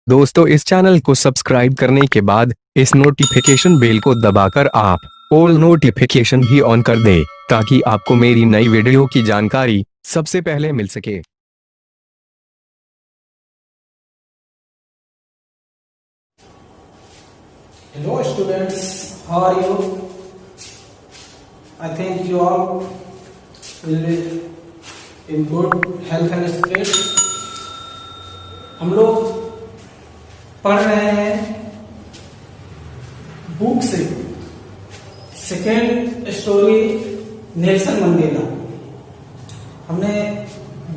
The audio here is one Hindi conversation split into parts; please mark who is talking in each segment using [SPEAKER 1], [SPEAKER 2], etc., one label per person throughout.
[SPEAKER 1] दोस्तों, इस चैनल को सब्सक्राइब करने के बाद इस नोटिफिकेशन बेल को दबाकर आप ऑल नोटिफिकेशन भी ऑन कर दें ताकि आपको मेरी नई वीडियो की जानकारी सबसे पहले मिल सके।
[SPEAKER 2] Hello students, how are you? I think you all will be in good health and spirit. हम लोग पढ़ रहे हैं बुक से सेकेंड स्टोरी नेल्सन मंडेला। हमने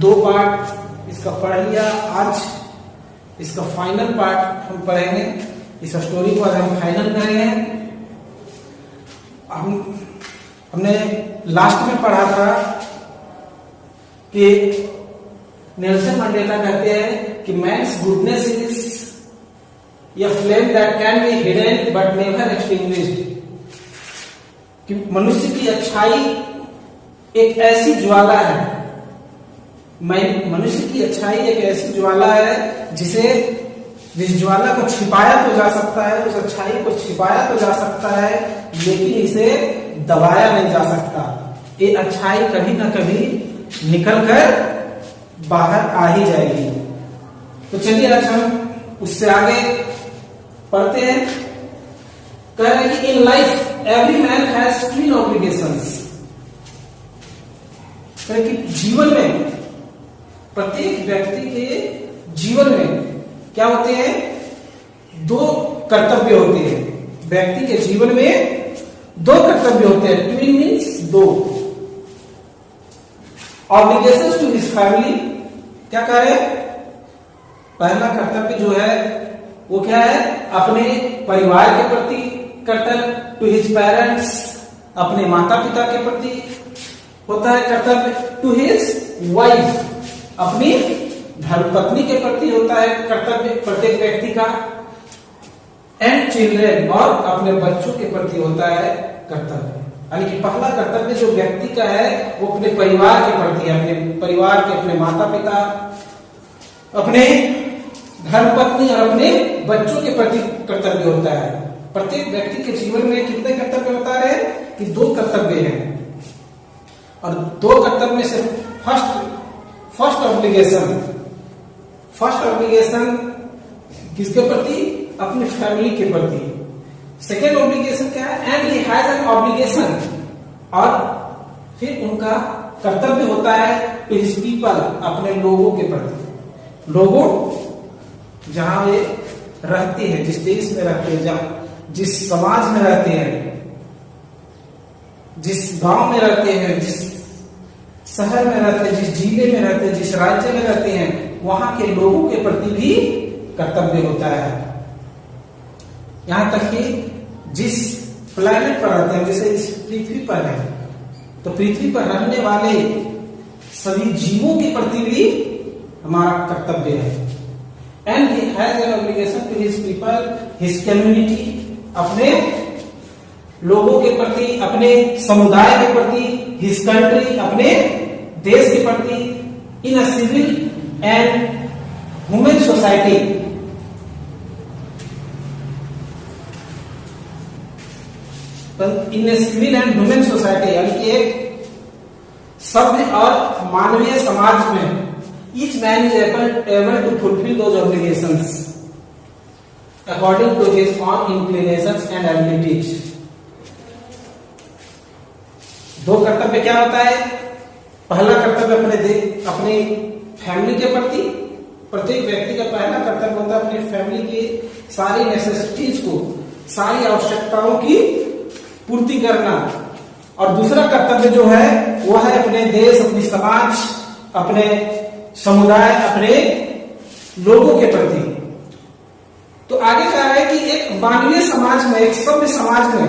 [SPEAKER 2] 2 पार्ट इसका पढ़ लिया। आज इसका फाइनल पार्ट हम पढ़ेंगे। इस स्टोरी को आज हम फाइनल करेंगे। हमने लास्ट में पढ़ा था कि नेल्सन मंडेला कहते हैं कि man's goodness is a flame that can be hidden but never extinguished। कि मनुष्य की अच्छाई एक ऐसी ज्वाला है, मनुष्य की अच्छाई एक ऐसी ज्वाला है जिस ज्वाला को छिपाया तो जा सकता है, उस अच्छाई को छिपाया तो जा सकता है, लेकिन इसे दबाया नहीं जा सकता। ये अच्छाई कभी ना कभी निकल कर बाहर आ ही जाएगी। तो चलिए आज हम उससे आगे पढ़ते हैं। कह रहे हैं कि in life every man has twin obligations. कि जीवन में प्रत्येक व्यक्ति के जीवन में क्या होते हैं? 2 कर्तव्य होते हैं। व्यक्ति के जीवन में 2 कर्तव्य होते हैं। Twin means 2। Obligations to his family. क्या कह रहे हैं? पहला कर्तव्य जो है वो क्या है? अपने परिवार के प्रति कर्तव्य, टू हिज पेरेंट्स, अपने माता पिता के प्रति होता है कर्तव्य। टू हिज वाइफ, अपनी धर्मपत्नी के प्रति होता है कर्तव्य प्रत्येक व्यक्ति का। एंड चिल्ड्रेन, और अपने बच्चों के प्रति होता है कर्तव्य। यानी कि पहला कर्तव्य जो व्यक्ति का है वो अपने परिवार के प्रति है, अपने परिवार के, अपने माता पिता, अपने धर्मपत्नी और अपने बच्चों के प्रति कर्तव्य होता है। प्रत्येक व्यक्ति के जीवन में कितने कर्तव्य बता रहे हैं? कि 2 कर्तव्य हैं। और 2 कर्तव्य में से फर्स्ट ऑब्लिगेशन किसके प्रति? अपनी फैमिली के प्रति। सेकेंड ऑब्लिगेशन क्या है? And he has an obligation, और फिर उनका कर्तव्य होता है टू हिज पीपल, अपने लोगों के प्रति। लोगों जहां वे रहते हैं, जिस देश में रहते हैं, जहां जिस समाज में रहते हैं, जिस गांव में रहते हैं, जिस शहर में रहते हैं, जिस जिले में रहते हैं, जिस राज्य में रहते हैं, वहां के लोगों के प्रति भी कर्तव्य होता है। यहां तक कि जिस प्लैनेट पर रहते हैं, जैसे इस पृथ्वी पर है, तो पृथ्वी पर रहने वाले सभी जीवों के प्रति भी हमारा कर्तव्य है। And he has an obligation to his people, his community, अपने लोगों के प्रति, अपने समुदाय के प्रति, his country, अपने देश के प्रति, in a civil and human society। in a civil and human society, यानी कि एक सभ्य और मानवीय समाज में each man is able to fulfill those obligations according to his own inclinations and abilities। 2 कर्तव्य क्या होता है? पहला कर्तव्य अपने फैमिली के प्रति। प्रत्येक व्यक्ति का पहला कर्तव्य होता है अपनी फैमिली की सारी नेसेसिटीज को, सारी आवश्यकताओं की पूर्ति करना। और दूसरा कर्तव्य जो है वो है अपने देश, अपनी समाज, अपने समुदाय, अपने लोगों के प्रति। तो आगे कह रहा है कि एक मानवीय समाज में, एक सभ्य समाज में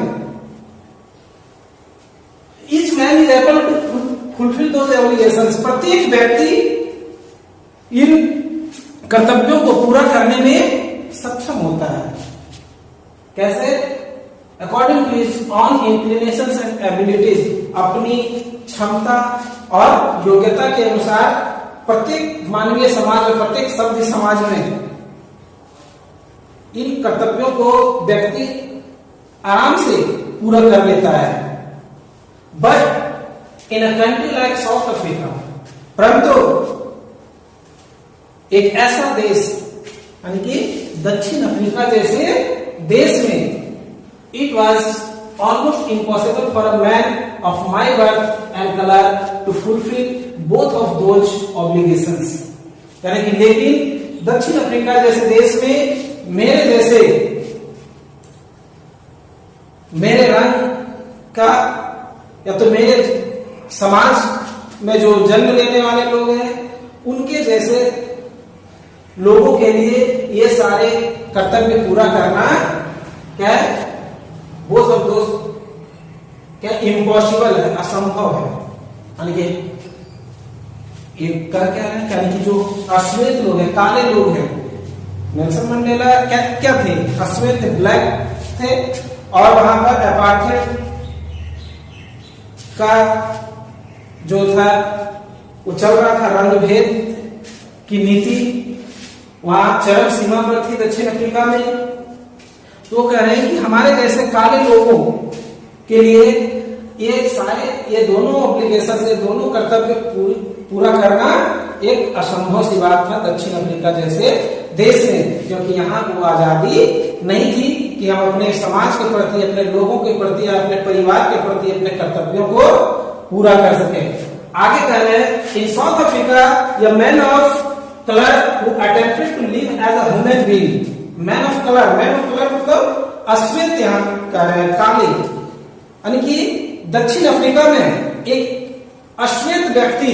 [SPEAKER 2] each man is able to fulfil those obligations. प्रत्येक व्यक्ति इन कर्तव्यों को पूरा करने में सक्षम होता है। कैसे? According to his own inclinations and abilities, अपनी क्षमता और योग्यता के अनुसार प्रत्येक मानवीय समाज और प्रत्येक सभ्य समाज में इन कर्तव्यों को व्यक्ति आराम से पूरा कर लेता है। But in a country like south Africa, परंतु एक ऐसा देश यानी कि दक्षिण अफ्रीका जैसे देश में it was almost impossible for a man of my birth and colour to fulfil both of those obligations. यानी कि लेकिन दक्षिण अफ्रीका जैसे देश में मेरे जैसे, मेरे रंग का या तो मेरे समाज में जो जन्म लेने वाले लोग हैं उनके जैसे लोगों के लिए ये सारे कर्तव्य पूरा करना क्या है, वो सब दोस्त क्या इम्पॉसिबल है, असंभव है। यानी कि क्या है, यानी कि जो अश्वेत लोग हैं, काले लोग हैं, नेल्सन मंडेला क्या थे, अश्वेत थे, ब्लैक थे, और वहां पर अपार्थाइड का जो था वो चल रहा था, रंग भेद की नीति वहां चरम सीमा पर थी दक्षिण अफ्रीका में। तो कह रहे हैं कि हमारे जैसे काले लोगों के लिए ये दोनों ऑब्लिगेशन, ये दोनों कर्तव्य पूरा करना एक असंभव सी बात था दक्षिण अफ्रीका जैसे देश में, क्योंकि यहाँ वो आजादी नहीं थी कि हम अपने समाज के प्रति, अपने लोगों के प्रति, अपने परिवार के प्रति अपने कर्तव्यों को पूरा कर सके। आगे कह रहे हैं in South Africa a man of colour who attempted to live as a human being, man of colour मतलब अश्वेत, यहाँ कह रहे हैं काले, यानी कि दक्षिण अफ्रीका में एक अश्वेत व्यक्ति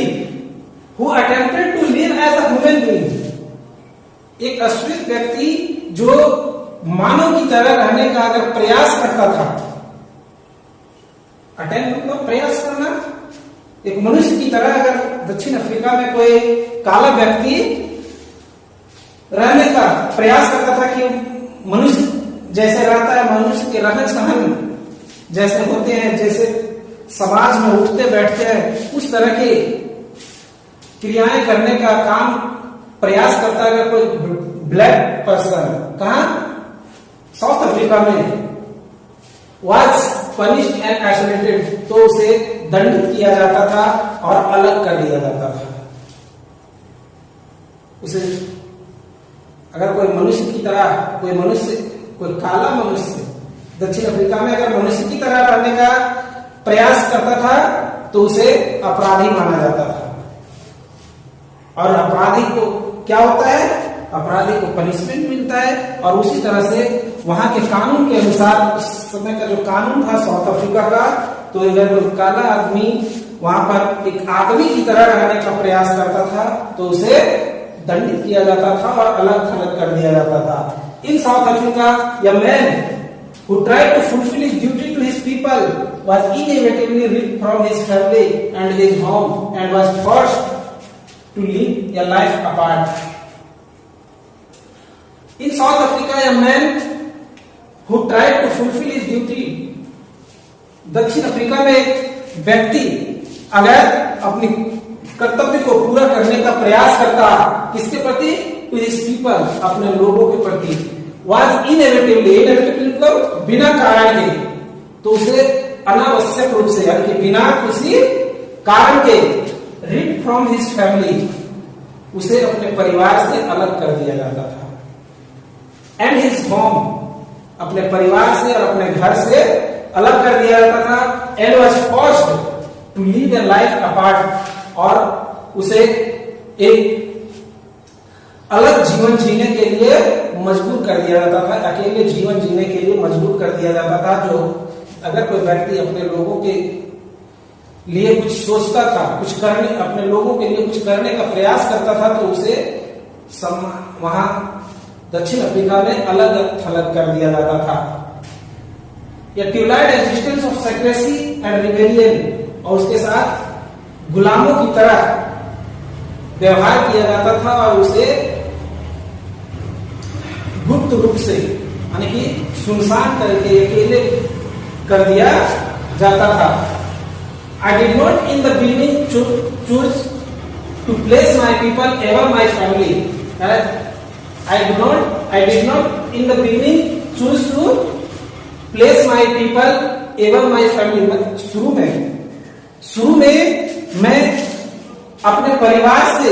[SPEAKER 2] who attempted to live as a human being, एक अश्वेत व्यक्ति जो मानव की तरह रहने का अगर प्रयास करता था, अटेम्प्ट मतलब प्रयास करना, एक मनुष्य की तरह अगर दक्षिण अफ्रीका में कोई काला व्यक्ति रहने का प्रयास करता था कि मनुष्य जैसे रहता है, मनुष्य के रहन सहन जैसे होते हैं, जैसे समाज में उठते बैठते हैं, उस तरह की क्रियाएं करने का काम प्रयास करता है अगर कोई ब्लैक पर्सन, कहा साउथ अफ्रीका में, was punished and isolated, तो उसे दंडित किया जाता था और अलग कर दिया जाता था। उसे अगर कोई मनुष्य की तरह, कोई काला मनुष्य दक्षिण अफ्रीका में अगर मनुष्य की तरह रहने का प्रयास करता था तो उसे अपराधी माना जाता था। और अपराधी को क्या होता है, अपराधी को पनिशमेंट मिलता है। और उसी तरह से वहां के कानून के अनुसार, उस समय का जो कानून था साउथ अफ्रीका का, तो अगर कोई काला आदमी वहां पर एक आदमी की तरह रहने का प्रयास करता था तो उसे दंडित किया जाता था और अलग थलग कर दिया जाता था। In South Africa a man who tried to fulfill his duty to his people was inevitably ripped from his family and his home and was forced to live a life apart. In South Africa, a man who tried to fulfill his duty, दक्षिण अफ्रीका में एक व्यक्ति अगर अपनी कर्तव्य को पूरा करने का प्रयास करता, किसके प्रति? टू हिज पीपल, अपने लोगों के प्रति, वाज इनएविटेबली मतलब बिना कारण के, तो उसे अनावश्यक रूप से यानी कि बिना किसी कारण के रिड फ्रॉम हिज फैमिली, उसे अपने परिवार से अलग कर दिया जाता था। एंड हिज होम, अपने परिवार से और अपने घर से अलग कर दिया जाता था। And was forced to live a life apart, और उसे एक अलग जीवन जीने के लिए मजबूर कर दिया जाता था, अकेले जीवन जीने के लिए मजबूर कर दिया जाता था। जो अगर कोई व्यक्ति अपने लोगों के लिए कुछ सोचता था, कुछ करने, अपने लोगों के लिए कुछ करने का प्रयास करता था, तो उसे वहां दक्षिण अफ्रीका में अलग थलग कर दिया जाता था। या twilight existence of secrecy and rebellion, और उसके साथ गुलामों की तरह व्यवहार किया जाता था और उसे गुप्त रूप से यानी कि सुनसान करके अकेले कर दिया जाता था। I did not in the beginning choose to place my people ever my family. I did not in the beginning choose to place my people एवं my family. शुरू में मैं अपने परिवार से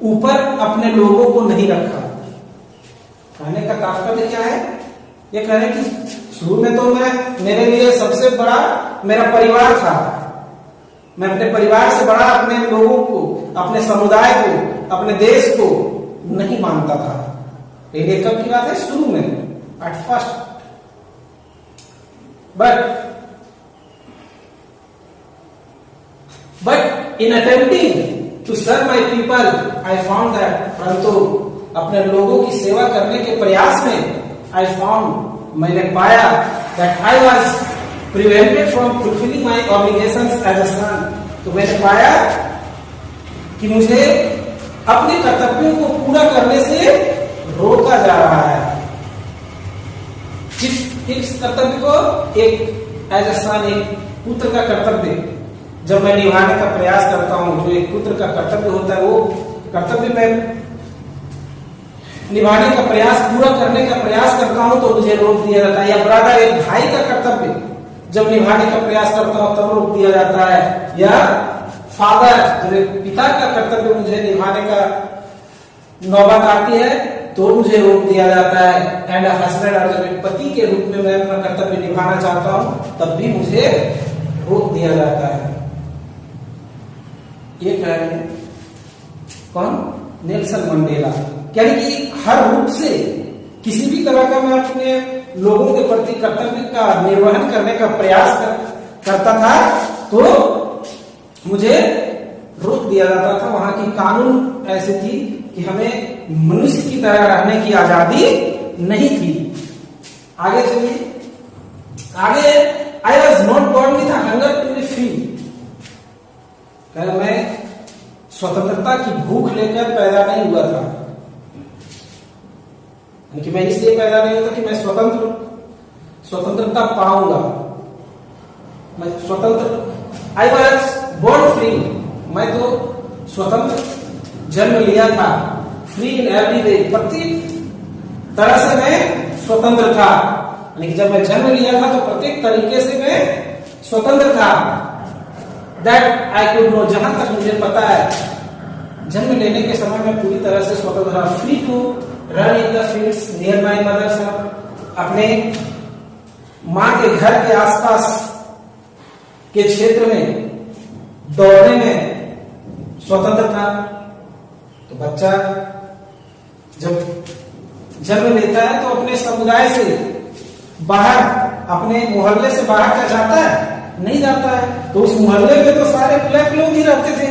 [SPEAKER 2] ऊपर अपने लोगों को नहीं रखा। कहने का तात्पर्य क्या है? ये कह रहे हैं कि शुरू में तो मेरे लिए सबसे बड़ा मेरा परिवार था। मैं अपने परिवार से बड़ा अपने लोगों को, अपने समुदाय को, अपने देश को नहीं मानता था। ये कब की बात है? शुरू में, at first. But in attempting to serve my people I found that, परंतु अपने लोगों की सेवा करने के प्रयास में आई फाउंड, मैंने पाया that I was prevented from fulfilling my obligations as a son. तो मैंने पाया कि मुझे अपने कर्तव्यों को पूरा करने से रोका जा रहा है। किस कर्तव्य को? एक एज अ सन, एक पुत्र का कर्तव्य जब मैं निभाने का प्रयास करता हूं, जो एक पुत्र का कर्तव्य होता है, वो कर्तव्य मैं निभाने का प्रयास, पूरा करने का प्रयास करता हूं तो मुझे रोक दिया जाता है। या ब्रदर, एक भाई का कर्तव्य जब निभाने का प्रयास करता हूं तब रोक दिया जाता है। या फादर, जब पिता का कर्तव्य मुझे निभाने का नौबत आती है तो मुझे रोक दिया जाता है। एंड हस्बैंड, और जब एक पति के रूप में मैं अपना कर्तव्य निभाना चाहता हूं तब भी मुझे रोक दिया जाता है। ये कह रहे हैं कौन? Nelson Mandela. यानी कि हर रूप से किसी भी तरह का मैं अपने लोगों के प्रति कर्तव्य का निर्वहन करने का प्रयास करता था तो मुझे रोक दिया जाता था। वहां की कानून ऐसी थी कि हमें मनुष्य की तरह रहने की आजादी नहीं थी। आगे चलिए। आगे, I was not born with hunger to be free. मैं स्वतंत्रता की भूख लेकर पैदा नहीं हुआ था, कि मैं इसलिए पैदा नहीं होता कि मैं स्वतंत्रता पाऊंगा। मैं स्वतंत्र, आई वॉज बोर्न फ्री। मैं तो स्वतंत्र जन्म लिया था। फ्री इन एवरी वे, प्रत्येक तरह से मैं स्वतंत्र था। यानी जब मैं जन्म लिया था तो प्रत्येक तरीके से मैं स्वतंत्र था। दैट आई कुड नो, जहां तक मुझे पता है जन्म लेने के समय में पूरी तरह से स्वतंत्र था। Free to run in the fields near my mother's, अपने मां के घर के आसपास के क्षेत्र में दौड़ने में स्वतंत्र था। तो बच्चा जब जन्म लेता है तो अपने समुदाय से बाहर, अपने मोहल्ले से बाहर क्या जाता है? नहीं जाता है। तो उस मोहल्ले में तो सारे ब्लैक लोग ही रहते थे,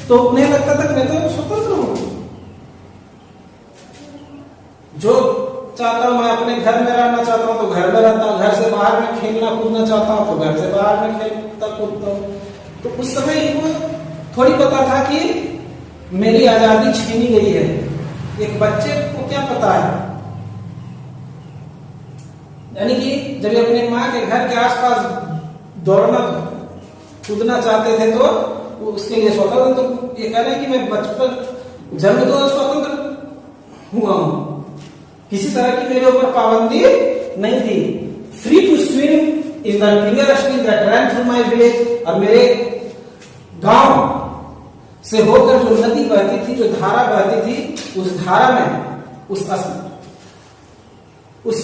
[SPEAKER 2] तो उन्हें लगता था कि मैं तो स्वतंत्र हूं। जो चाहता हूं, मैं अपने घर में रहना चाहता हूं तो घर में रहता हूं, घर से बाहर में खेलना कूदना चाहता हूं तो घर से बाहर में खेलता कूदता हूं। तो उस समय इनको थोड़ी पता था कि मेरी आजादी छीनी गई है। एक बच्चे को क्या पता है? यानी कि जब अपने माँ के घर के आसपास दौड़ना कूदना चाहते थे तो उसके लिए स्वतंत्र। तो ये कह रहे हैं कि मैं बचपन जन्म तो स्वतंत्र हुआ हूं, किसी तरह की मेरे ऊपर पाबंदी नहीं थी। Free to swim in the clear stream that run through my village, और मेरे गांव से होकर जो नदी बहती थी, जो धारा बहती थी, उस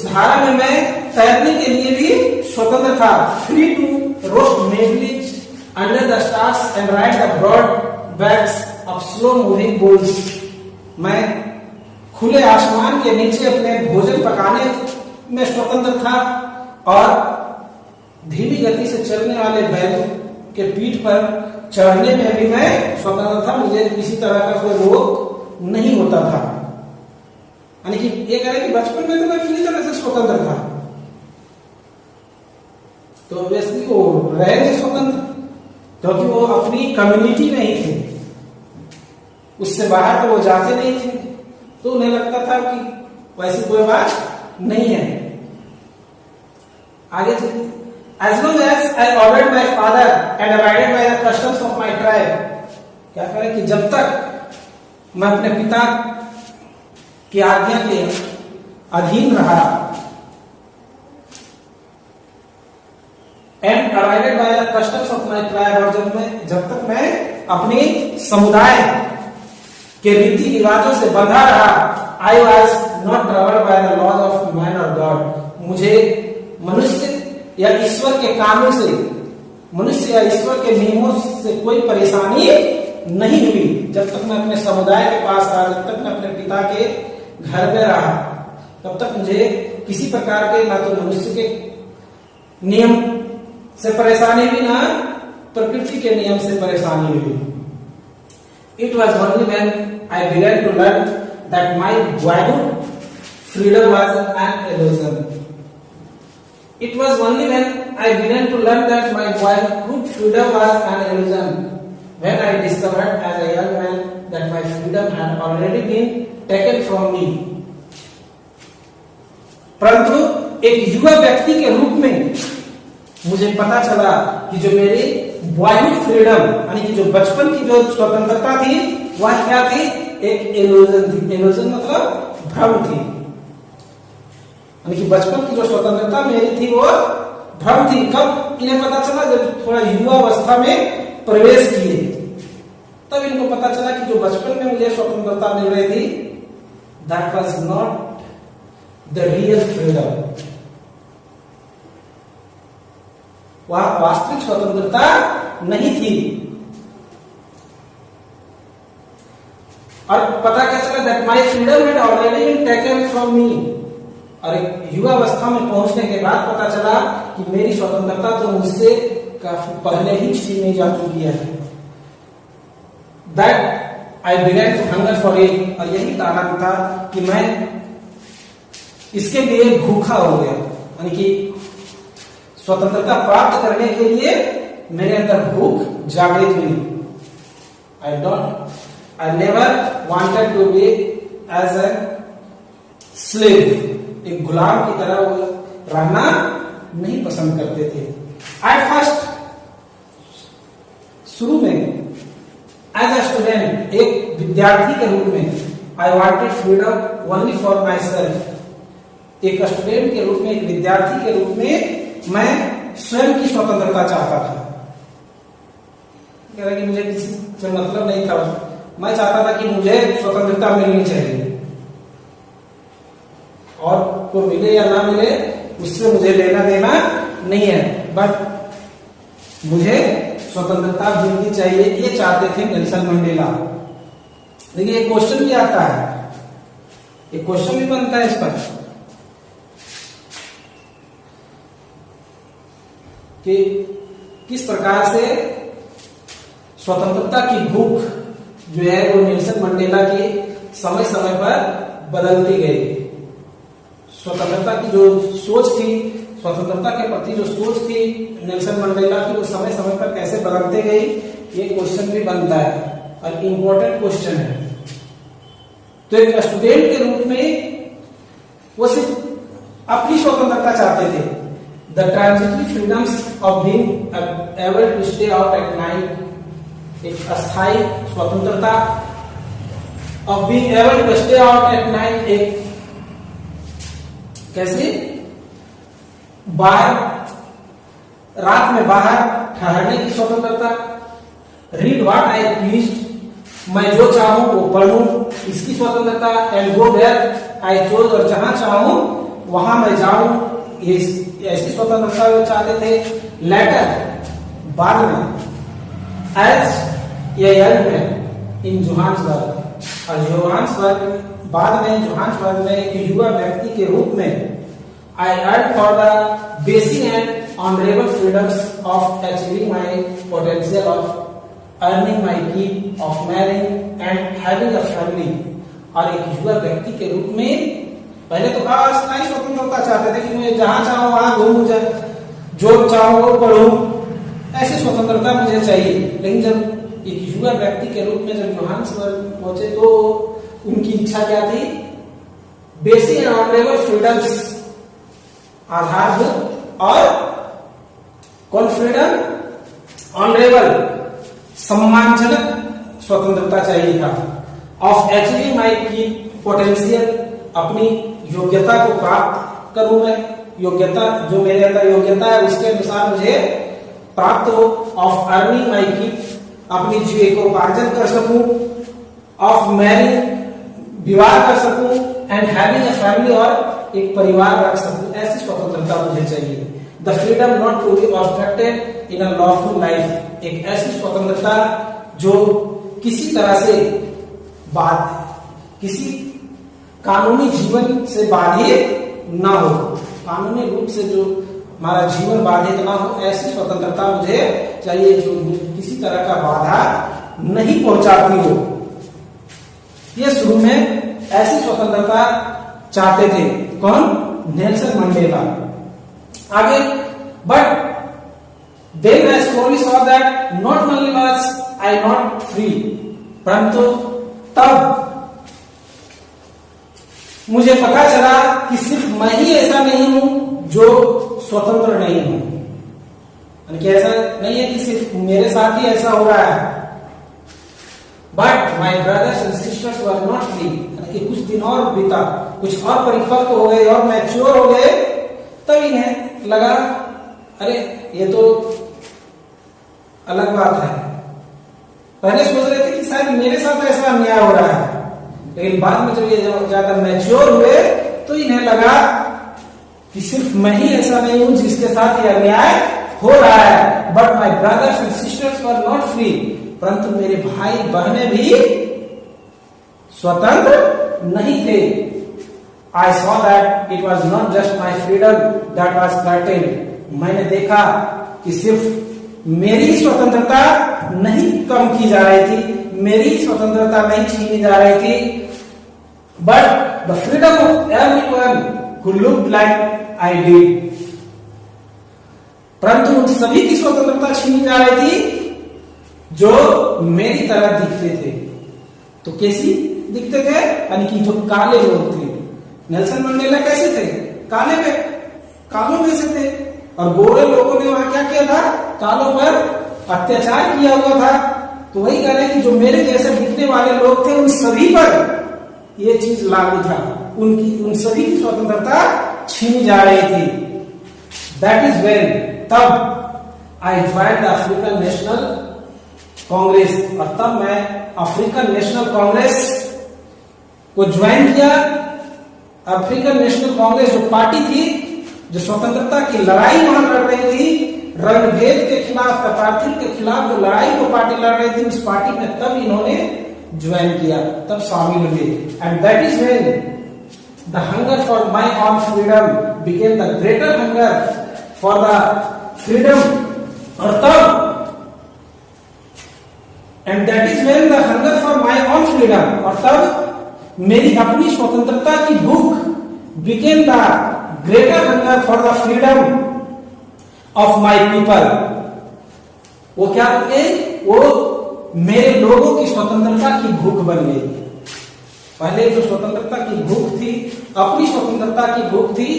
[SPEAKER 2] धारा में मैं तैरने के लिए भी स्वतंत्र था। Free to roast mealies under the stars and ride the broad backs of slow moving boats. मैं खुले आसमान के नीचे अपने भोजन पकाने में स्वतंत्र था और धीमी गति से चलने वाले बैलों के पीठ पर चढ़ने में भी मैं स्वतंत्र था। मुझे किसी तरह का कोई रोक नहीं होता था। यानी कि ये कह रहे कि बचपन में तो मैं पूरी तरह से स्वतंत्र था। तो ऑब्वियसली वो रहेंगे स्वतंत्र, क्योंकि वो अपनी कम्युनिटी में ही थे, उससे बाहर तो वो जाते नहीं थे। तो उन्हें लगता था कि वैसी कोई बात नहीं है। आगे चलिए। As long as I obeyed my father and abided by the customs of my tribe, क्या करें कि जब तक मैं अपने पिता की आज्ञा के अधीन रहा and arrived by the customs of my tribe, और जब तक मैं अपने समुदाय के रीति रिवाजों से बंधा रहा, I was not troubled by the laws of man और गॉड, मुझे मनुष्य या ईश्वर के कानून से, मनुष्य या ईश्वर के नियमों से कोई परेशानी नहीं हुई। जब तक मैं अपने समुदाय के पास रहा, जब तक मैं अपने पिता के घर में रहा, तब तक मुझे किसी प्रकार के ना तो मनुष्य के नियम से परेशानी हुई, ना प्रकृति के नियम से परेशानी हुई। It was only when I began to learn that my boyhood freedom was an illusion. It was only when I began to learn that my boyhood freedom was an illusion, when I discovered as a young man that my freedom had already been taken from me. परंतु एक युवा व्यक्ति के रूप में मुझे पता चला कि जो मेरी बॉयहुड फ्रीडम यानी कि जो बचपन की जो स्वतंत्रता थी वह क्या थी, एक इल्यूजन थी। इल्यूजन मतलब भ्रम थी, यानी कि बचपन की जो स्वतंत्रता मेरी थी वो भ्रम थी। कब इन्हें पता चला, जब थोड़ा युवा अवस्था में प्रवेश किए, तब इनको पता चला कि जो बचपन में मुझे स्वतंत्रता मिल रही थी, that was not the real freedom, वह वास्तविक स्वतंत्रता नहीं थी। और पता क्या चला, that my freedom had already been taken from me, और एक युवा अवस्था में पहुंचने के बाद पता चला कि मेरी स्वतंत्रता तो मुझसे काफी पहले ही छीनी जा चुकी है। That I began to hunger for it, और यही कारण था कि मैं इसके लिए भूखा हो गया, यानी कि स्वतंत्रता प्राप्त करने के लिए मेरे अंदर भूख जागृत हुई। I never wanted to be as a slave, एक गुलाम की तरह रहना नहीं पसंद करते थे। आई फर्स्ट, शुरू में एज ए स्टूडेंट, एक विद्यार्थी के रूप में, I wanted freedom only for my self, एक स्टूडेंट के रूप में, एक विद्यार्थी के रूप में मैं स्वयं की स्वतंत्रता चाहता था। कह रहा कि मुझे किसी से मतलब नहीं था, मैं चाहता था कि मुझे स्वतंत्रता मिलनी चाहिए, और को मिले या ना मिले उससे मुझे लेना देना नहीं है, बट मुझे स्वतंत्रता मिलनी चाहिए, ये चाहते थे नेल्सन मंडेला। देखिए एक क्वेश्चन भी आता है, एक क्वेश्चन भी बनता है इस पर कि किस प्रकार से स्वतंत्रता की भूख जो है वो नेल्सन मंडेला की समय समय पर बदलती गई। स्वतंत्रता की जो सोच थी, स्वतंत्रता के प्रति जो सोच थी नेल्सन मंडेला की, वो समय समय पर कैसे बदलते गई, ये क्वेश्चन भी बनता है और इम्पोर्टेंट क्वेश्चन है। तो एक स्टूडेंट के रूप में वो सिर्फ अपनी स्वतंत्रता चाहते थे, the transitory freedoms of being able to stay out at night, एक अस्थायी स्वतंत्रता of being able to stay out at night, एक कैसे बाहर रात में बाहर ठहरने की स्वतंत्रता, read what I pleased, मैं जो चाहूं वो पढ़ूं, इसकी स्वतंत्रता, and go where I chose, और जहां चाहूं वहां मैं जाऊं, ऐसी स्वतंत्रता वो चाहते थे। लेटर बाद में as a young man in Johannesburg, और जोहान्सबर्ग बाद में जोहान्सबर्ग में एक युवा व्यक्ति के रूप में I earn for the basic and honourable freedoms of achieving my potential of earning my keep, of marrying and having a family. और एक युवा व्यक्ति के रूप में पहले तो अस्थायी स्वतंत्रता चाहते थे कि मैं जहां चाहूं वहां घूमूं, जो चाहूं वो पढ़ूं, ऐसी स्वतंत्रता मुझे चाहिए। लेकिन जब एक युवा व्यक्ति के रूप में जब जोहान्सबर्ग पहुंचे तो उनकी इच्छा क्या थी, बेसिक एंड ऑनरेबल फ्रीडम्स, आधारभूत और कौन फ्रीडम, ऑनरेबल सम्मानजनक स्वतंत्रता चाहिए था, ऑफ अचीविंग माई की पोटेंशियल, अपनी योग्यता को प्राप्त करूं मैं, योग्यता जो मेरे अंदर योग्यता है उसके अनुसार मुझे प्राप्त हो, ऑफ अर्निंग माई कीप, अपनी जीविकोपार्जन कर सकूं, ऑफ मैरिंग, विवाह कर सकूं, एंड हैविंग अ फैमिली, और एक परिवार रख सकूं, ऐसी स्वतंत्रता मुझे चाहिए। The freedom not to be obstructed in a lawful life, एक ऐसी स्वतंत्रता जो किसी तरह से किसी कानूनी जीवन से बाधित ना हो, कानूनी रूप से जो हमारा जीवन बाधित ना हो, ऐसी स्वतंत्रता मुझे चाहिए जो किसी तरह का बाधा नहीं पहुंचाती हो। ये शुरू में ऐसी स्वतंत्रता चाहते थे, कौन? Nelson Mandela. आगे, but then I slowly saw that not only was I not free, परंतु तब मुझे पता चला कि सिर्फ मैं ही ऐसा नहीं हूं जो स्वतंत्र नहीं हूं, यानी कि ऐसा नहीं है कि सिर्फ मेरे साथ ही ऐसा हो रहा है, but my brothers and sisters were not free, यानी कि कुछ दिन और बीता, कुछ और परिपक्व हो गए और मैच्योर हो गए, तब इन्हें लगा अरे ये तो अलग बात है। पहले सोच रहे थे कि शायद मेरे साथ ऐसा अन्याय हो रहा है, लेकिन बाद में जब ये ज्यादा मैच्योर हुए तो इन्हें लगा कि सिर्फ मैं ही ऐसा नहीं हूं जिसके साथ ये अन्याय हो रहा है, but my brothers and sisters were not free, परंतु मेरे भाई बहनें भी स्वतंत्र नहीं थे। I saw that it was not just my freedom that was curtailed, मैंने देखा कि सिर्फ मेरी स्वतंत्रता नहीं कम की जा रही थी, मेरी स्वतंत्रता नहीं छीनी जा रही थी, but the freedom of everyone who looked like I did, परंतु उन सभी की स्वतंत्रता छीनी जा रही थी जो मेरी तरह दिखते थे। तो कैसी दिखते थे? यानी कि जो काले लोग थे। नेल्सन मंडेला कैसे थे? कालों में से थे, और गोरे लोगों ने वहां क्या किया था? कालों पर अत्याचार किया हुआ था। तो वही कह रहे हैं कि जो मेरे जैसे दिखने वाले लोग थे उन सभी पर ये चीज लागू था, उन सभी की स्वतंत्रता छीनी जा रही थी। दैट इज वेन, तब आई joined the African national Congress, और तब मैं अफ्रीकन नेशनल कांग्रेस को ज्वाइन किया। अफ्रीकन नेशनल कांग्रेस जो पार्टी थी, जो स्वतंत्रता की लड़ाई वहां लड़ रही थी, रंगभेद के खिलाफ, अपार्थाइड के खिलाफ जो लड़ाई वो पार्टी लड़ रही थी, उस पार्टी में तब इन्होंने ज्वाइन किया, तब शामिल हुए। And that is when the hunger for my own freedom became the greater hunger for the freedom, और तब and that is when the hunger for my own freedom, और तब मेरी अपनी स्वतंत्रता की भूख became the greater hunger for the freedom of my people. वो क्या बने? वो मेरे लोगों की स्वतंत्रता की भूख बन गई। पहले जो स्वतंत्रता की भूख थी, अपनी स्वतंत्रता की भूख थी,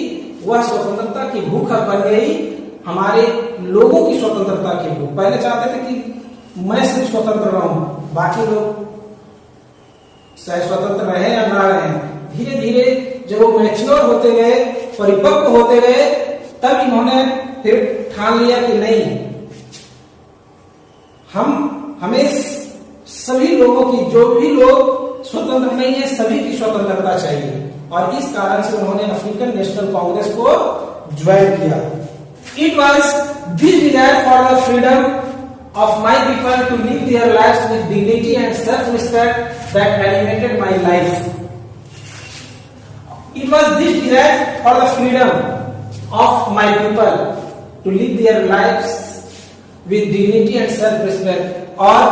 [SPEAKER 2] वह स्वतंत्रता की भूख अब बन गई हमारे लोगों की स्वतंत्रता की भूख। पहले चाहते थे कि मैं सिर्फ स्वतंत्र रहूं, बाकी लोग चाहे स्वतंत्र रहे या ना रहे। धीरे धीरे जब वो मैच्योर होते गए, परिपक्व होते गए, तब इन्होंने फिर ठान लिया कि नहीं, हमें सभी लोगों की, जो भी लोग स्वतंत्र नहीं है, सभी की स्वतंत्रता चाहिए। और इस कारण से उन्होंने अफ्रीकन नेशनल कांग्रेस को ज्वाइन किया। It was this desire for the freedom of my people to live their lives with dignity and self-respect that animated my life. It was this desire for the freedom of my people to live their lives with dignity and self-respect, और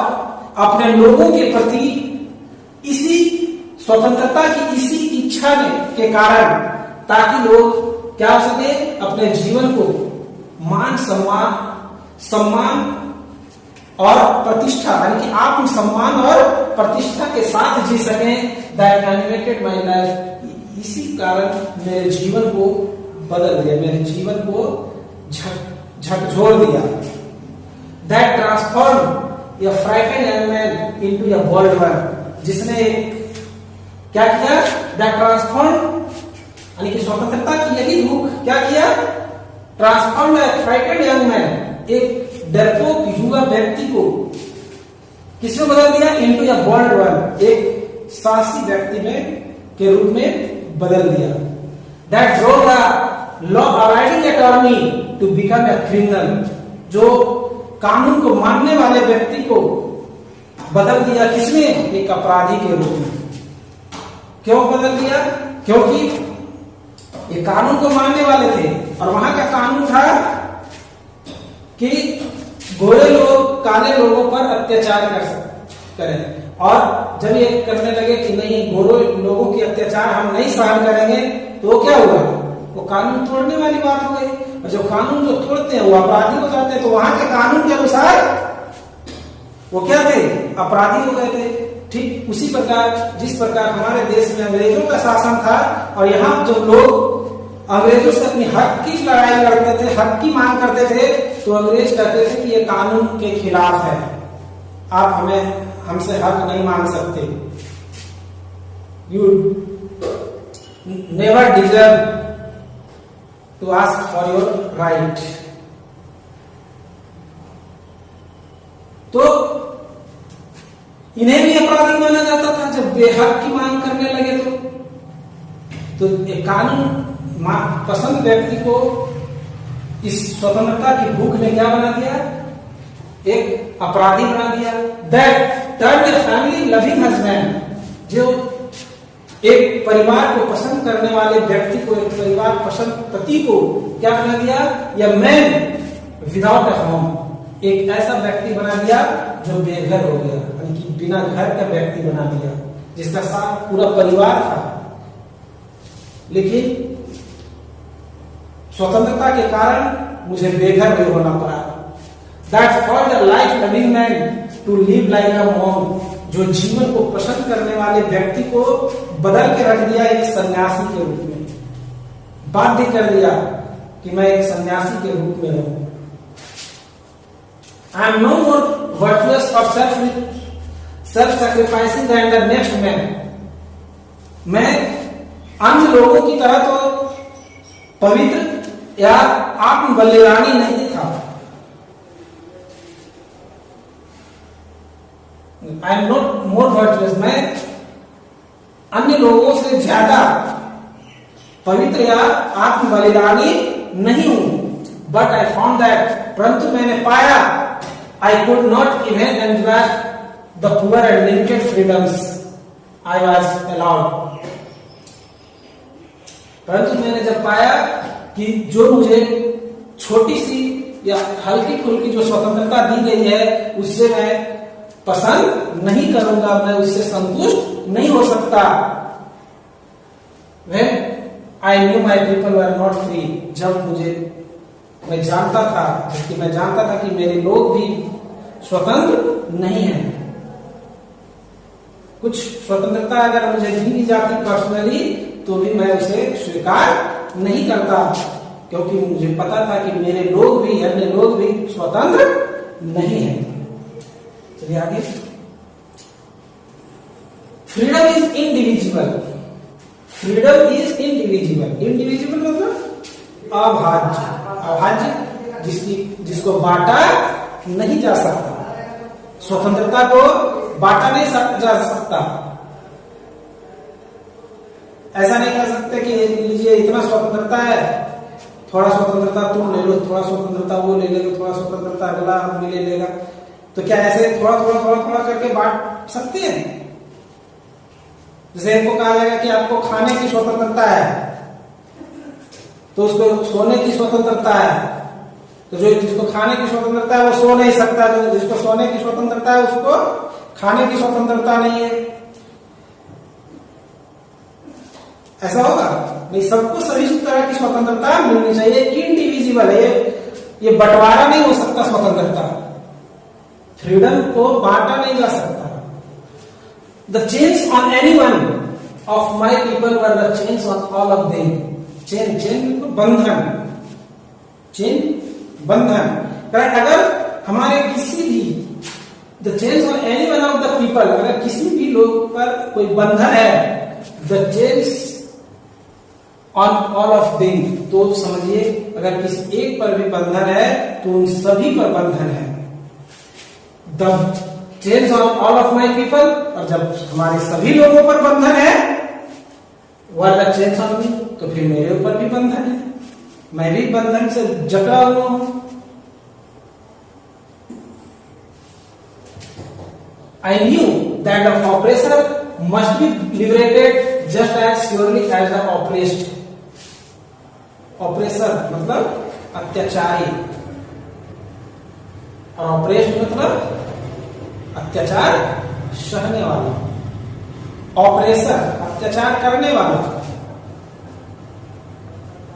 [SPEAKER 2] अपने लोगों के प्रति इसी स्वतंत्रता की इसी इच्छा के कारण, ताकि लोग क्या हो सके, अपने जीवन को मान सम्मान और प्रतिष्ठा, यानी कि आत्म सम्मान और प्रतिष्ठा के साथ जी सकें। दैट एनिमेटेड माई लाइफ, इसी कारण मेरे जीवन को बदल दिया, मेरे जीवन को झकझोर दिया। That transform a frightened young man into a bold one, जिसने क्या किया? दैट ट्रांसफॉर्म, यानी कि स्वतंत्रता की यही भूख क्या किया, transform the frightened young man, एक डरपोक युवा व्यक्ति को किसमें बदल दिया, इनटू ए बोल्ड वन, एक साहसी व्यक्ति में के रूप में बदल दिया। That drove the law abiding attorney to become a criminal, जो कानून को मानने वाले व्यक्ति को बदल दिया किसमें, एक अपराधी के रूप में। क्यों बदल दिया, क्योंकि ये कानून को मानने वाले थे और वहां का कानून था कि गोरे लोग काले लोगों पर अत्याचार करें, और जब ये करने लगे कि नहीं गोरे लोगों की अत्याचार हम नहीं सहन करेंगे, तो क्या हुआ, वो कानून तोड़ने वाली बात हो गई। और जो कानून जो तोड़ते हैं वो अपराधी हो जाते हैं, तो वहां के कानून के अनुसार वो क्या थे, अपराधी हो गए थे। ठीक उसी प्रकार जिस प्रकार हमारे देश में अंग्रेजों का शासन था और यहाँ जो लोग अंग्रेजों से अपनी हक की लड़ाई लड़ते थे, हक की मांग करते थे, तो अंग्रेज कहते थे कि ये कानून के खिलाफ है, आप हमसे हक नहीं मांग सकते, you never deserve to ask for your right. तो इन्हें भी अपराधी माना जाता था जब बेहक की मांग करने लगे, तो एक कानून पसंद व्यक्ति को इस स्वतंत्रता की भूख ने क्या बना दिया, एक अपराधी बना दिया। That turn a family loving husband, जो एक परिवार को पसंद करने वाले व्यक्ति को, एक परिवार पसंद पति को क्या बना दिया, या मैन विदाउट ए होम, एक ऐसा व्यक्ति बना दिया जो बेघर हो गया, यानी कि बिना घर का व्यक्ति बना दिया, जिसका साथ पूरा परिवार था, लेकिन स्वतंत्रता के कारण मुझे बेघर भी होना पड़ा। That for the life loving man to live like a monk, जो जीवन को पसंद करने वाले व्यक्ति को बदल के रख दिया एक सन्यासी के रूप में, बाध्य कर दिया कि मैं एक सन्यासी के रूप में रहूं। I am no more virtuous or self-sacrificing than the next man. मैं अन्य लोगों की तरह तो पवित्र या आत्म बलिदानी नहीं था। I am not more virtuous, मैं अन्य लोगों से ज्यादा पवित्र या आत्म बलिदानी नहीं हूं। But I found that, परंतु मैंने पाया I could not even enjoy the poor and limited freedoms I was allowed. परंतु मैंने जब पाया कि जो मुझे छोटी सी या हल्की फुल्की जो स्वतंत्रता दी गई है उससे मैं पसंद नहीं करूंगा, मैं उससे संतुष्ट नहीं हो सकता। When I knew my people were not free, जब मैं जानता था, जबकि मैं जानता था कि मेरे लोग भी स्वतंत्र नहीं है। कुछ स्वतंत्रता अगर मुझे दी जाती पर्सनली तो भी मैं उसे स्वीकार नहीं करता, क्योंकि मुझे पता था कि मेरे लोग भी, अन्य लोग भी स्वतंत्र नहीं है। चलिए आगे। Freedom is individual, freedom is individual, individual मतलब अभाज्य, अभाज्य जिसको बांटा नहीं जा सकता, स्वतंत्रता को बांटा नहीं जा सकता। ऐसा नहीं कह सकते कि लीजिए इतना स्वतंत्रता है, थोड़ा स्वतंत्रता तुम ले लो, थोड़ा स्वतंत्रता वो ले लेगा, थोड़ा स्वतंत्रता अगला आदमी ले लेगा। तो क्या ऐसे थोड़ा थोड़ा थोड़ा थोड़ा करके बांट सकते हैं? जैसे इनको कहा जाएगा कि आपको खाने की स्वतंत्रता है तो उसको सोने की स्वतंत्रता है, तो जो जिसको खाने की स्वतंत्रता है वो सो नहीं सकता, जो जिसको सोने की स्वतंत्रता है उसको खाने की स्वतंत्रता नहीं है। ऐसा होगा नहीं, सबको सभी तरह की स्वतंत्रता मिलनी चाहिए। इंडिविजुअल है ये बंटवारा नहीं हो सकता। स्वतंत्रता, फ्रीडम को बांटा नहीं जा सकता। The chains on anyone of my people were the chains on all of them. Chain, chain बंधन, चेन बंधन। अगर हमारे किसी भी the chains on anyone of the people, अगर किसी भी लोग पर कोई बंधन है, the chains on all of them, तो समझिए अगर किसी एक पर भी बंधन है तो उन सभी पर बंधन है। The chains on all of my people, और जब हमारे सभी लोगों पर बंधन है, were the chains on me, तो फिर मेरे ऊपर भी बंधन है, मैं भी बंधन से जकड़ा हुआ हूं। I knew that the oppressor must be liberated just as surely as the oppressed. Oppressor मतलब अत्याचारी, और ऑपरेस्ट मतलब अत्याचार सहने वाला। ऑपरेसर अत्याचार करने वाला,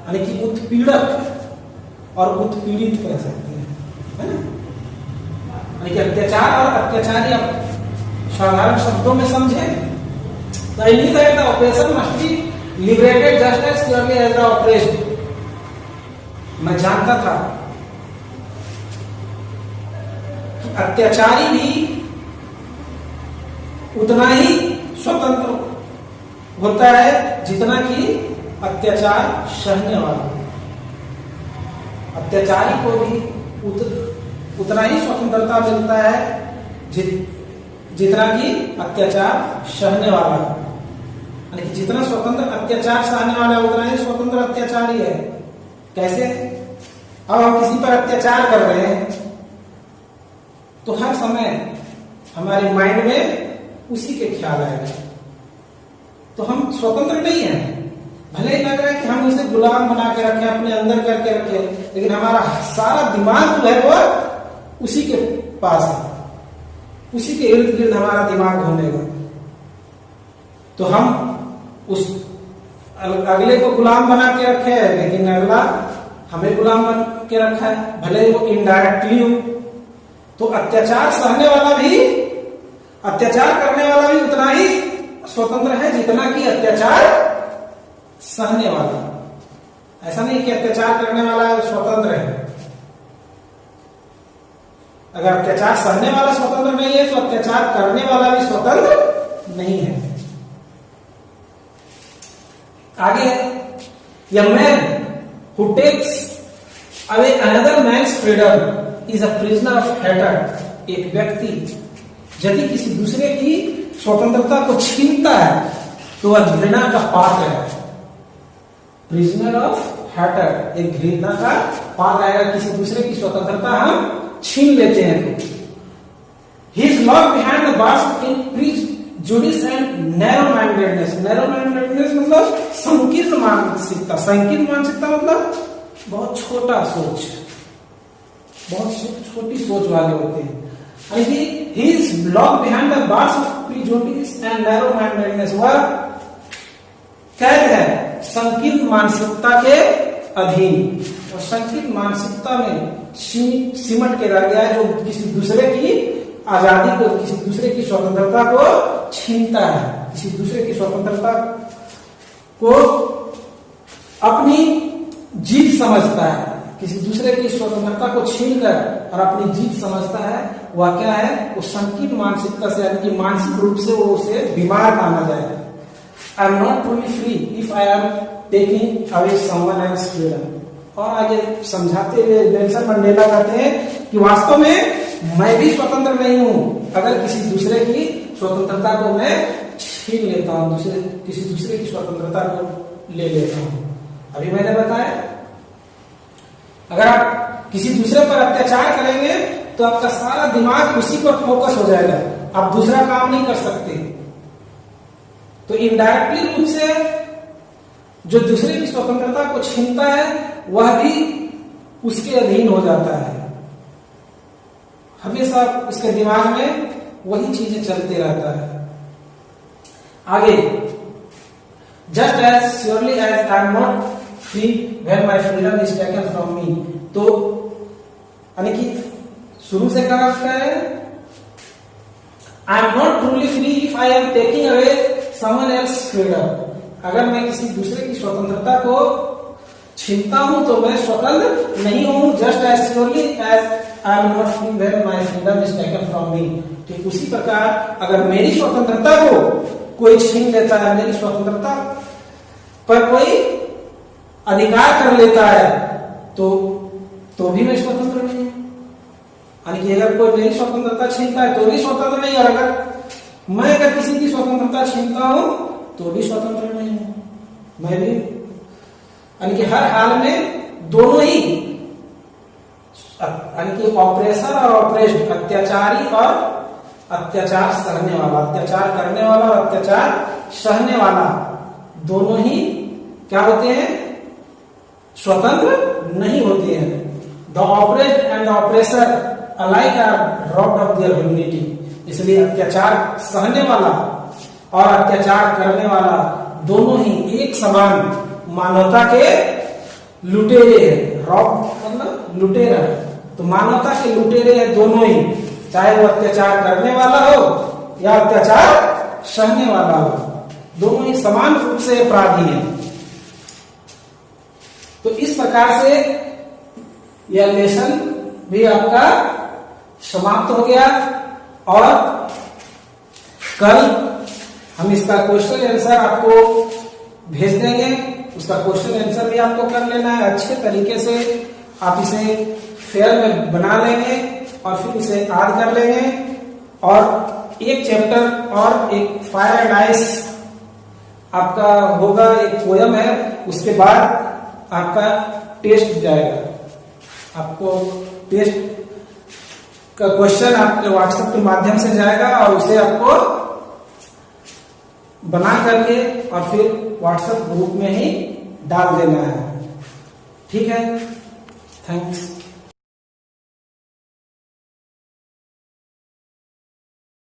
[SPEAKER 2] यानी कि उत्पीड़क और उत्पीड़ित कह सकते हैं, है ना। यानी कि अत्याचार और अत्याचारी आप साधारण शब्दों में समझे। तो I knew that the oppressor must be liberated just as surely as the oppressed. मैं जानता था कि अत्याचारी भी उतना ही स्वतंत्र होता है जितना कि अत्याचार सहने वाला। अत्याचारी को भी उतना ही स्वतंत्रता मिलता है जितना कि अत्याचार सहने वाला, यानी कि जितना स्वतंत्र अत्याचार सहने वाला है उतना ही स्वतंत्र अत्याचारी है। कैसे? अब हम किसी पर अत्याचार कर रहे हैं तो हर समय हमारे माइंड में उसी के ख्याल आएगा, तो हम स्वतंत्र नहीं हैं। भले ही लग रहा है कि हम उसे गुलाम बना के रखे, अपने अंदर करके रखे, लेकिन हमारा सारा दिमाग जो है वो उसी के पास है, उसी के इर्द गिर्द हमारा दिमाग घूमेगा। तो हम उस अगले को गुलाम बना के रखे हैं, लेकिन अगला हमें गुलाम बन के रखा है, भले ही वो इनडायरेक्टली हो। तो अत्याचार सहने वाला भी, अत्याचार करने वाला भी उतना ही स्वतंत्र है जितना कि अत्याचार सहने वाला। ऐसा नहीं कि अत्याचार करने वाला स्वतंत्र है। अगर अत्याचार सहने वाला स्वतंत्र नहीं है तो अत्याचार करने वाला भी स्वतंत्र नहीं है। आगे, a man who takes away another man's freedom is a prisoner of hatred. एक व्यक्ति यदि किसी दूसरे की स्वतंत्रता को छीनता है तो वह घृणा का पात्र है। प्रिजनर ऑफ हैटर, एक घृणा का पात्र आएगा। किसी दूसरे की स्वतंत्रता हम छीन लेते हैं तो। He is locked behind the bars in prejudice and narrow mindedness. Narrow mindedness मतलब संकीर्ण मानसिकता। संकीर्ण मानसिकता मतलब बहुत छोटा सोच, बहुत छोटी सोच वाले होते हैं। He is locked behind the bars of prejudice and narrow mindedness. वह कैद है संकीर्ण मानसिकता के अधीन, और संकीर्ण मानसिकता में सिमट के रह गया है, जो किसी दूसरे की आजादी को, किसी दूसरे की स्वतंत्रता को छीनता है, किसी दूसरे की स्वतंत्रता को अपनी जीत समझता है, किसी दूसरे की स्वतंत्रता को छीनकर और अपनी जीत समझता है। वह क्या है? वो संकीर्ण मानसिकता से, यानी कि मानसिक रूप से वो उसे बीमार माना जाए। आई am not truly free if I am taking away someone else freedom. और आगे समझाते हुए नेल्सन मंडेला कहते हैं कि वास्तव में मैं भी स्वतंत्र नहीं हूं अगर किसी दूसरे की स्वतंत्रता को मैं छीन लेता हूं, किसी दूसरे की स्वतंत्रता को ले लेता हूं। अभी मैंने बताया अगर आप किसी दूसरे पर अत्याचार करेंगे तो आपका सारा दिमाग उसी पर फोकस हो जाएगा, आप दूसरा काम नहीं कर सकते। तो इनडायरेक्टली रूप से जो दूसरे की स्वतंत्रता को छीनता है वह भी उसके अधीन हो जाता है। हमेशा उसके दिमाग में वही चीजें चलते रहता है। आगे, just as surely as I am not free when my freedom is taken from me. तो यानी कि शुरू से कहा है I am not truly free if I am taking away someone else freedom. अगर मैं किसी दूसरे की स्वतंत्रता को छीनता हूं तो मैं स्वतंत्र नहीं हूं। Just as surely as I am not free when my freedom is taken from me. ठीक उसी प्रकार अगर मेरी स्वतंत्रता को कोई छीन लेता है मेरी स्वतंत्रता पर कोई अधिकार कर लेता है तो भी मैं स्वतंत्र नहीं हूं। यानी कि अगर कोई मेरी स्वतंत्रता छीनता है तो भी स्वतंत्र नहीं, और अगर मैं किसी की स्वतंत्रता छीनता हूं तो भी स्वतंत्र नहीं हूं। मैं भी यानी कि हर हाल में दोनों ही, यानी कि ऑपरेसर और ऑपरेस्ड, अत्याचारी और अत्याचार सहने वाला, अत्याचार करने वाला और अत्याचार सहने वाला, दोनों ही क्या होते हैं? स्वतंत्र नहीं होते हैं। The oppressed and the oppressor alike are robbed of their humanity. इसलिए अत्याचार सहने वाला और अत्याचार करने वाला दोनों ही एक समान मानवता के लुटेरे हैं। रॉब मतलब लुटेरा, तो मानवता के लुटेरे हैं दोनों ही, चाहे वो अत्याचार करने वाला हो या अत्याचार सहने वाला हो, दोनों ही समान रूप से अपराधी हैं। तो इस प्रकार से यह लेसन भी आपका समाप्त हो गया, और कल हम इसका क्वेश्चन आंसर आपको भेज देंगे। उसका क्वेश्चन आंसर भी आपको कर लेना है अच्छे तरीके से। आप इसे फेयर में बना लेंगे और फिर इसे याद कर लेंगे, और एक चैप्टर और एक फायर एंड आइस आपका होगा, एक पोयम है, उसके बाद आपका टेस्ट जाएगा। आपको टेस्ट का क्वेश्चन आपके व्हाट्सएप के माध्यम से जाएगा और उसे आपको बना करके और फिर व्हाट्सएप ग्रुप में ही डाल देना है। ठीक है, थैंक्स।